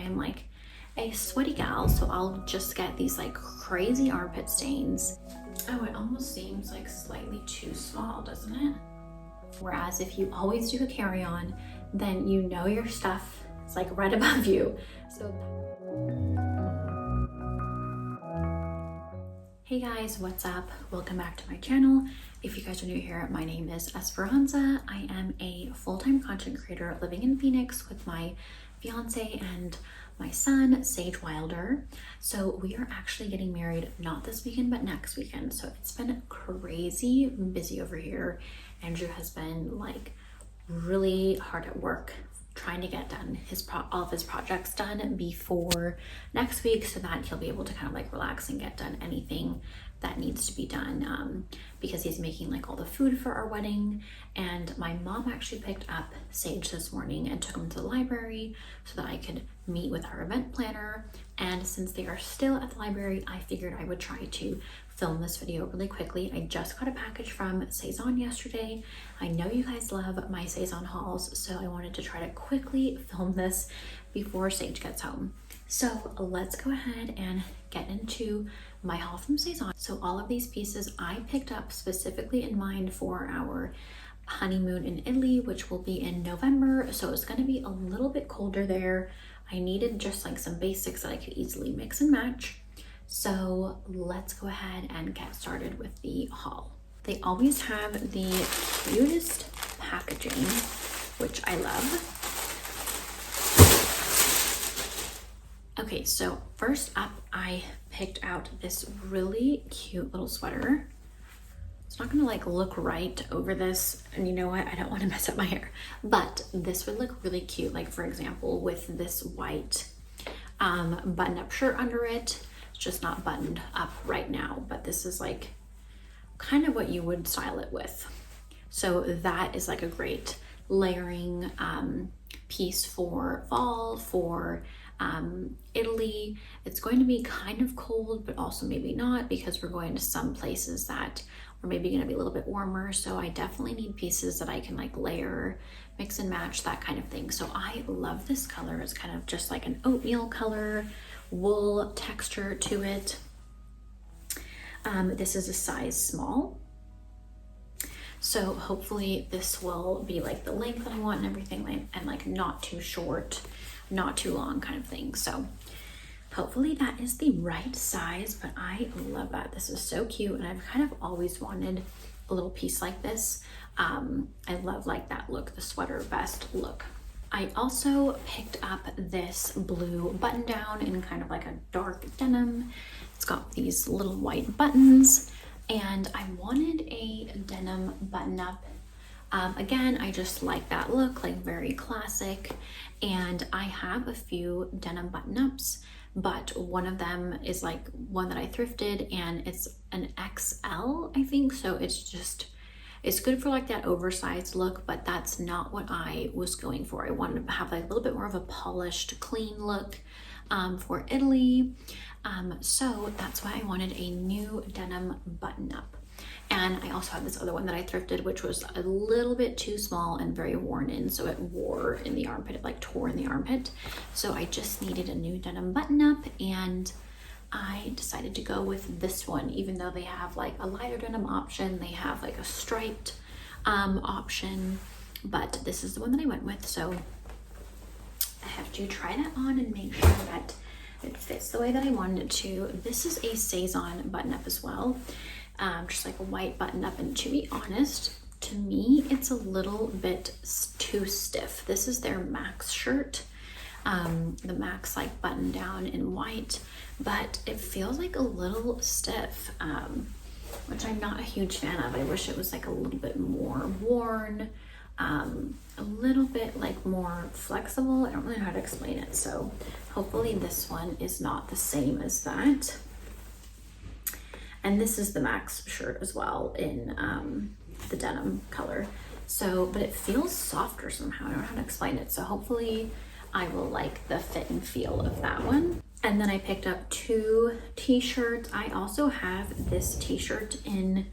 am like a sweaty gal, so I'll just get these like crazy armpit stains. Oh, it almost seems like slightly too small, doesn't it? Whereas if you always do a carry-on, then you know your stuff is like right above you. So hey guys, what's up? Welcome back to my channel. If you guys are new here, my name is Esperanza. I am a full-time content creator living in Phoenix with my fiance and my son, Sage Wilder. So we are actually getting married not this weekend, but next weekend. So it's been crazy busy over here. Andrew has been like really hard at work trying to get done all of his projects done before next week so that he'll be able to kind of like relax and get done anything that needs to be done, because he's making like all the food for our wedding. And my mom actually picked up Sage this morning and took him to the library so that I could meet with our event planner. And since they are still at the library, I figured I would try to film this video really quickly. I just got a package from Sezane yesterday. I know you guys love my Sezane hauls, so I wanted to try to quickly film this before Sage gets home. So let's go ahead and get into my haul from Sezane. So all of these pieces I picked up specifically in mind for our honeymoon in Italy, which will be in November. So it's going to be a little bit colder there. I needed just like some basics that I could easily mix and match. So let's go ahead and get started with the haul. They always have the cutest packaging, which I love. Okay, so first up, I picked out this really cute little sweater. It's not gonna like look right over this, and you know what? I don't want to mess up my hair, but this would look really cute. Like for example, with this white button-up shirt under it. It's just not buttoned up right now, but this is like kind of what you would style it with. So that is like a great layering piece for fall, for Italy. It's going to be kind of cold, but also maybe not, because we're going to some places that are maybe going to be a little bit warmer. So I definitely need pieces that I can like layer, mix and match, that kind of thing. So I love this color. It's kind of just like an oatmeal color, wool texture to it. This is a size small. So hopefully this will be like the length that I want and everything, and like not too short, not too long kind of thing. So hopefully that is the right size, but I love that. This is so cute, and I've kind of always wanted a little piece like this. I love like that look, the sweater vest look. I also picked up this blue button down in kind of like a dark denim. It's got these little white buttons, and I wanted a denim button up. Again, I just like that look, like very classic. And I have a few denim button ups, but one of them is like one that I thrifted, and it's an XL, I think. So it's good for like that oversized look, but that's not what I was going for. I wanted to have like a little bit more of a polished, clean look for Italy. So that's why I wanted a new denim button up. And I also have this other one that I thrifted, which was a little bit too small and very worn in. So it wore in the armpit, it like tore in the armpit. So I just needed a new denim button up, and I decided to go with this one. Even though they have like a lighter denim option, they have like a striped option, but this is the one that I went with. So I have to try that on and make sure that it fits the way that I wanted it to. This is a Sezane button up as well, just like a white button up, and to be honest, to me it's a little bit too stiff. This is their Max shirt, the Max like button down in white, but it feels like a little stiff, which I'm not a huge fan of. I wish it was like a little bit more worn, a little bit like more flexible. I don't really know how to explain it. So hopefully this one is not the same as that. And this is the Max shirt as well in the denim color. So, but it feels softer somehow. I don't know how to explain it. So hopefully I will like the fit and feel of that one. And then I picked up two t-shirts. I also have this t-shirt in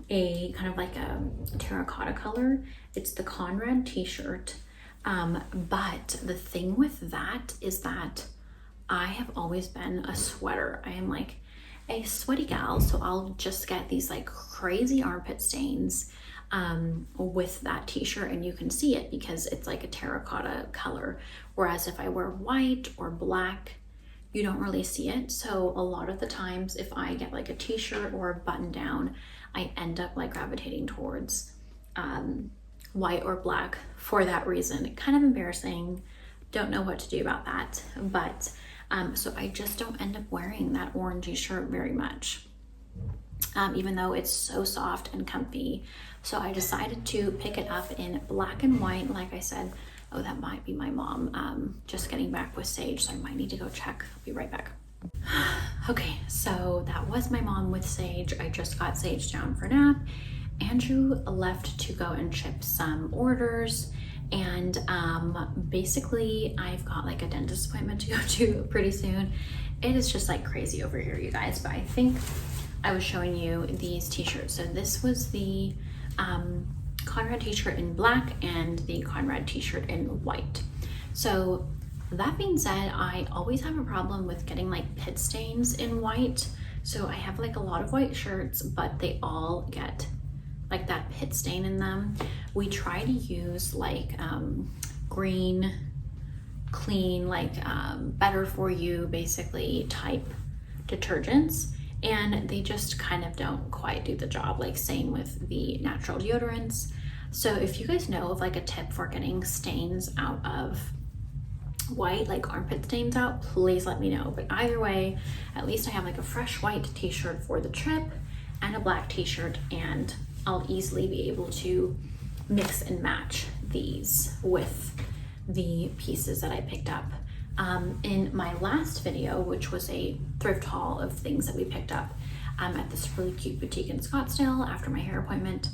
a kind of like a terracotta color. It's the Conrad t-shirt. But the thing with that is that I have always been a sweater. I am like a sweaty gal, so I'll just get these like crazy armpit stains with that t-shirt, and you can see it because it's like a terracotta color. Whereas if I wear white or black, you don't really see it. So a lot of the times if I get like a t-shirt or a button down, I end up like gravitating towards white or black for that reason. Kind of embarrassing. Don't know what to do about that. But so I just don't end up wearing that orangey shirt very much. Even though it's so soft and comfy. So I decided to pick it up in black and white. Like I said, oh, that might be my mom just getting back with Sage, so I might need to go check. I'll be right back. Okay, so that was my mom with Sage. I just got Sage down for a nap. Andrew left to go and ship some orders, and basically I've got like a dentist appointment to go to pretty soon. It is just like crazy over here, you guys, but I think I was showing you these t-shirts. So this was the Conrad t-shirt in black and the Conrad t-shirt in white. So that being said, I always have a problem with getting like pit stains in white. So I have like a lot of white shirts, but they all get like that pit stain in them. We try to use like green, clean, like better for you basically type detergents, and they just kind of don't quite do the job. Like same with the natural deodorants. So if you guys know of like a tip for getting stains out of white, like armpit stains out, please let me know. But either way, at least I have like a fresh white t-shirt for the trip and a black t-shirt, and I'll easily be able to mix and match these with the pieces that I picked up. In my last video, which was a thrift haul of things that we picked up at this really cute boutique in Scottsdale after my hair appointment,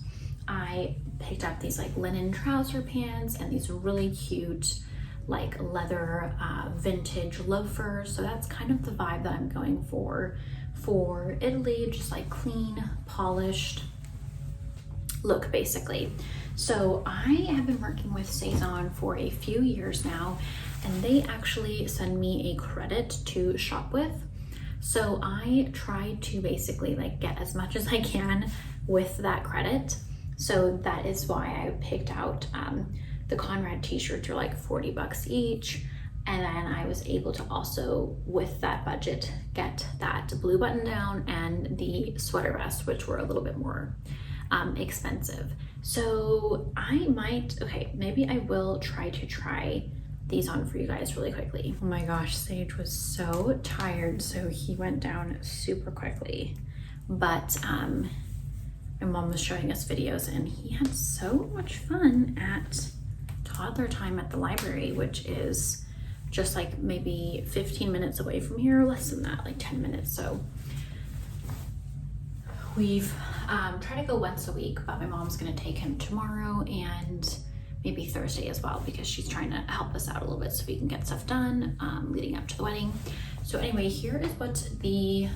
I picked up these like linen trouser pants and these really cute like leather vintage loafers. So that's kind of the vibe that I'm going for Italy, just like clean, polished look basically. So I have been working with Sezane for a few years now, and they actually send me a credit to shop with. So I try to basically like get as much as I can with that credit. So that is why I picked out the Conrad t-shirts are like 40 bucks each. And then I was able to also, with that budget, get that blue button down and the sweater vest, which were a little bit more expensive. So I might, okay, maybe I will try these on for you guys really quickly. Oh my gosh, Sage was so tired, so he went down super quickly. But my mom was showing us videos, and he had so much fun at toddler time at the library, which is just like maybe 15 minutes away from here, less than that, like 10 minutes. So we've tried to go once a week, but my mom's gonna take him tomorrow and maybe Thursday as well, because she's trying to help us out a little bit so we can get stuff done leading up to the wedding. So anyway, here is what the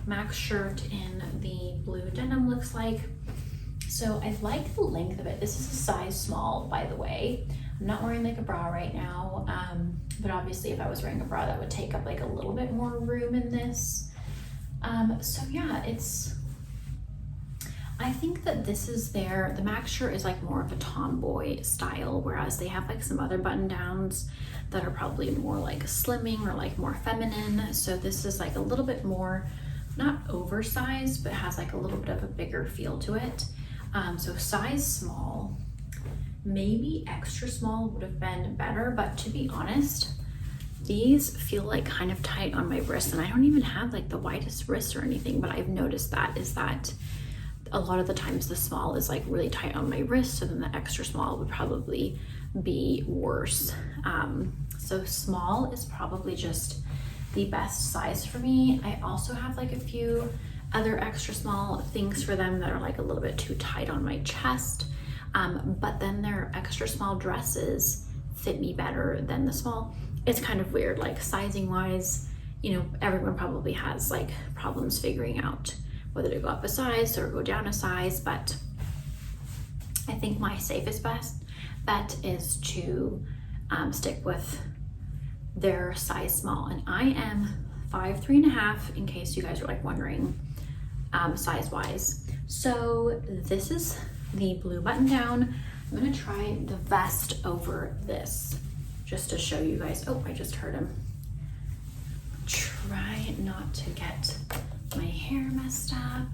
Max shirt in the blue denim looks like. So I like the length of it. This is a size small, by the way. I'm not wearing like a bra right now, but obviously if I was wearing a bra, that would take up like a little bit more room in this. So yeah, I think that this is the Max shirt is like more of a tomboy style, whereas they have like some other button downs that are probably more like slimming or like more feminine. So this is like a little bit more, not oversized, but has like a little bit of a bigger feel to it. So size small, maybe extra small would have been better, but to be honest, these feel like kind of tight on my wrist, and I don't even have like the widest wrist or anything, but I've noticed that a lot of the times the small is like really tight on my wrist, so then the extra small would probably be worse. So small is probably just the best size for me. I also have like a few other extra small things for them that are like a little bit too tight on my chest, but then their extra small dresses fit me better than the small. It's kind of weird, like sizing wise, you know, everyone probably has like problems figuring out whether to go up a size or go down a size, but I think my safest bet is to stick with they're size small, and I am 5'3.5", in case you guys are like wondering size wise. So this is the blue button down. I'm gonna try the vest over this just to show you guys. Oh, I just heard him. Try not to get my hair messed up.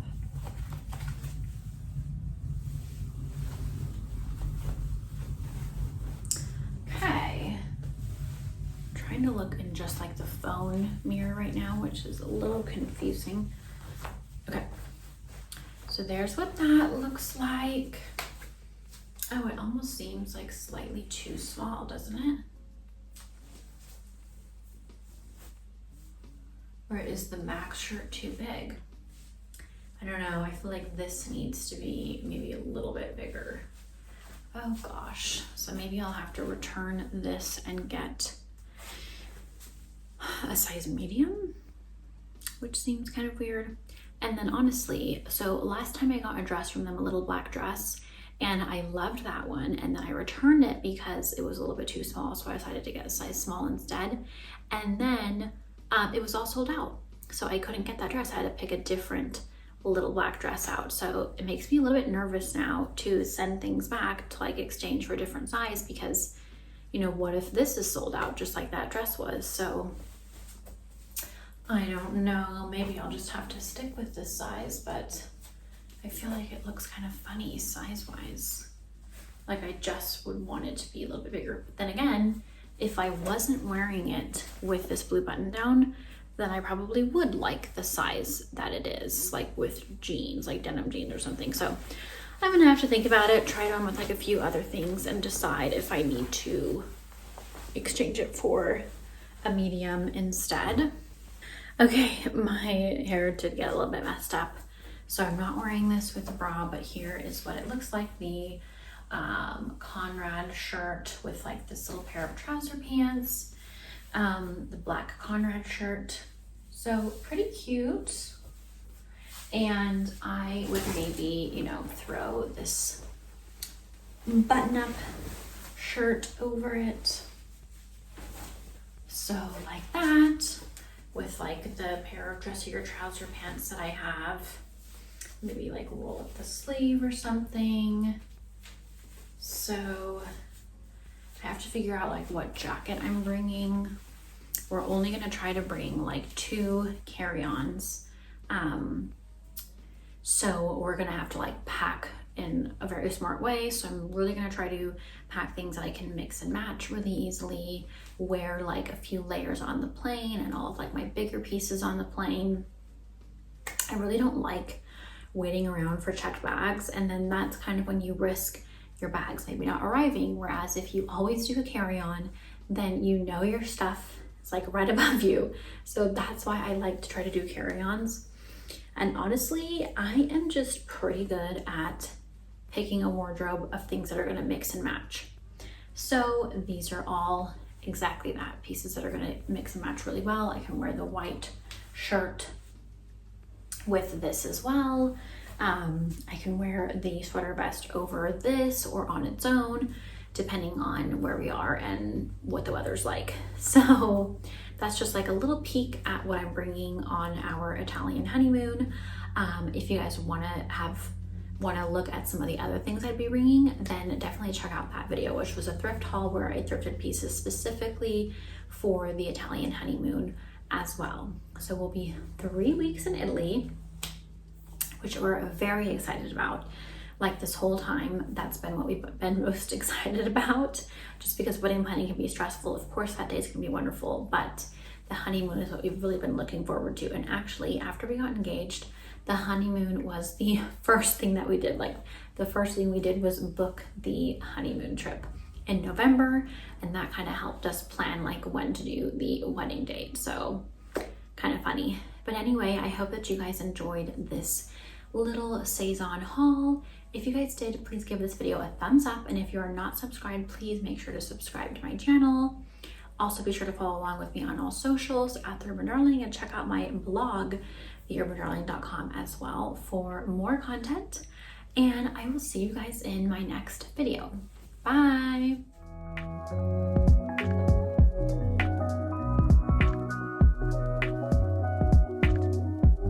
Okay. Trying to look in just like the phone mirror right now, which is a little confusing. Okay. So there's what that looks like. Oh, it almost seems like slightly too small, doesn't it? Or is the Max shirt too big? I don't know, I feel like this needs to be maybe a little bit bigger. Oh gosh, so maybe I'll have to return this and get a size medium, which seems kind of weird. And then honestly, so last time I got a dress from them, a little black dress, and I loved that one, and then I returned it because it was a little bit too small, so I decided to get a size small instead. And then it was all sold out, so I couldn't get that dress. I had to pick a different little black dress out. So it makes me a little bit nervous now to send things back to like exchange for a different size, because you know, what if this is sold out just like that dress was? So I don't know, maybe I'll just have to stick with this size, but I feel like it looks kind of funny size-wise. Like I just would want it to be a little bit bigger. But then again, if I wasn't wearing it with this blue button down, then I probably would like the size that it is, like with jeans, like denim jeans or something. So I'm gonna have to think about it, try it on with like a few other things, and decide if I need to exchange it for a medium instead. Okay, my hair did get a little bit messed up, so I'm not wearing this with a bra, but here is what it looks like. The Conrad shirt with like this little pair of trouser pants, the black Conrad shirt, so pretty cute. And I would maybe, you know, throw this button-up shirt over it, so like that, with like the pair of dressier trouser pants that I have. Maybe like roll up the sleeve or something. So I have to figure out like what jacket I'm bringing. We're only gonna try to bring like 2 carry-ons. So we're gonna have to like pack in a very smart way. So I'm really gonna try to pack things that I can mix and match really easily, wear like a few layers on the plane and all of like my bigger pieces on the plane. I really don't like waiting around for checked bags, and then that's kind of when you risk your bags maybe not arriving. Whereas if you always do a carry-on, then you know your stuff is like right above you. So that's why I like to try to do carry-ons. And honestly, I am just pretty good at picking a wardrobe of things that are gonna mix and match. So these are all exactly that, pieces that are gonna mix and match really well. I can wear the white shirt with this as well. I can wear the sweater vest over this or on its own, depending on where we are and what the weather's like. So that's just like a little peek at what I'm bringing on our Italian honeymoon. If you guys wanna look at some of the other things I'd be bringing, then definitely check out that video, which was a thrift haul where I thrifted pieces specifically for the Italian honeymoon as well. So we'll be 3 weeks in Italy, which we're very excited about. Like this whole time, that's been what we've been most excited about, just because wedding planning can be stressful. Of course, that day is gonna be wonderful, but the honeymoon is what we've really been looking forward to. And actually, after we got engaged, the honeymoon was the first thing that we did. Like the first thing we did was book the honeymoon trip in November, and that kind of helped us plan like when to do the wedding date. So kind of funny. But anyway, I hope that you guys enjoyed this little Sezane haul. If you guys did, please give this video a thumbs up, and if you are not subscribed, please make sure to subscribe to my channel. Also be sure to follow along with me on all socials at The Urban Darling, and check out my blog, theurbandarling.com, as well for more content. And I will see you guys in my next video. Bye.